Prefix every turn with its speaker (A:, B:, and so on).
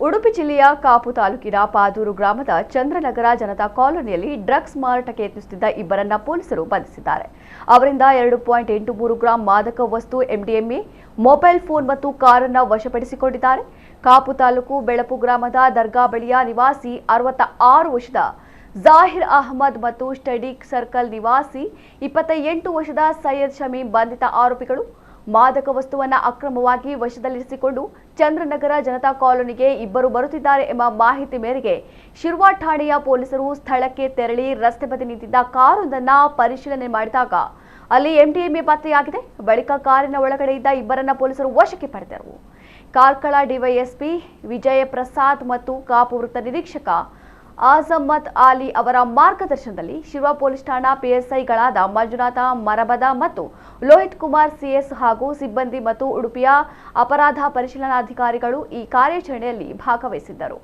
A: ಉಡುಪಿ ಜಿಲ್ಲೆಯ ಕಾಪು ತಾಲೂಕಿನ ಪಾದೂರು ಗ್ರಾಮದ ಚಂದ್ರನಗರ ಜನತಾ ಕಾಲೋನಿಯಲ್ಲಿ ಡ್ರಗ್ಸ್ ಮಾರಾಟಕ್ಕೆ ಯತ್ನಿಸುತ್ತಿದ್ದ ಇಬ್ಬರನ್ನ ಪೊಲೀಸರು ಬಂಧಿಸಿದ್ದಾರೆ. ಅವರಿಂದ 2.83 ಗ್ರಾಂ ಮಾದಕ ವಸ್ತು ಎಂಡಿಎಂಎ, ಮೊಬೈಲ್ ಫೋನ್ ಮತ್ತು ಕಾರನ್ನು ವಶಪಡಿಸಿಕೊಂಡಿದ್ದಾರೆ. ಕಾಪು ತಾಲೂಕು ಬೆಳಪು ಗ್ರಾಮದ ದರ್ಗಾ ಬಳಿಯ ನಿವಾಸಿ 66 ವರ್ಷದ ಜಾಹಿರ್ ಅಹಮದ್ ಮತ್ತು ಸ್ಟಡಿ ಸರ್ಕಲ್ ನಿವಾಸಿ 28 ವರ್ಷದ ಸೈಯದ್ ಶಮೀಮ್ ಬಂಧಿತ ಆರೋಪಿಗಳು. ಮಾದಕ ವಸ್ತುವನ್ನು ಅಕ್ರಮವಾಗಿ ವಶದಲ್ಲಿರಿಸಿಕೊಂಡು ಚಂದ್ರನಗರ ಜನತಾ ಕಾಲೋನಿಗೆ ಇಬ್ಬರು ಬರುತ್ತಿದ್ದಾರೆ ಎಂಬ ಮಾಹಿತಿ ಮೇರೆಗೆ ಶಿರ್ವಾ ಠಾಣೆಯ ಪೊಲೀಸರು ಸ್ಥಳಕ್ಕೆ ತೆರಳಿ ರಸ್ತೆ ಬದಿ ನಿಂತಿದ್ದ ಕಾರೊಂದನ್ನು ಪರಿಶೀಲನೆ ಮಾಡಿದಾಗ ಅಲ್ಲಿ ಎಂಡಿಎಂಎ ಪತ್ತೆಯಾಗಿದೆ. ಬಳಿಕ ಕಾರಿನ ಒಳಗಡೆ ಇದ್ದ ಇಬ್ಬರನ್ನ ಪೊಲೀಸರು ವಶಕ್ಕೆ ಪಡೆದರು. ಕಾರ್ಕಳ ಡಿವೈಎಸ್ಪಿ ವಿಜಯ ಪ್ರಸಾದ್ ಮತ್ತು ಕಾಪು ವೃತ್ತ ನಿರೀಕ್ಷಕ ಆಜಮ್ಮತ್ ಆಲಿ ಅವರ ಮಾರ್ಗದರ್ಶನದಲ್ಲಿ ಶಿರ್ವಾ ಪೊಲೀಸ್ ಠಾಣಾ ಪಿಎಸ್ಐಗಳಾದ ಮಂಜುನಾಥ ಮರಬದ ಮತ್ತು ಲೋಹಿತ್ ಕುಮಾರ್ ಸಿಎಸ್ ಹಾಗೂ ಸಿಬ್ಬಂದಿ ಮತ್ತು ಉಡುಪಿಯ ಅಪರಾಧ ಪರಿಶೀಲನಾಧಿಕಾರಿಗಳು ಈ ಕಾರ್ಯಾಚರಣೆಯಲ್ಲಿ ಭಾಗವಹಿಸಿದ್ದರು.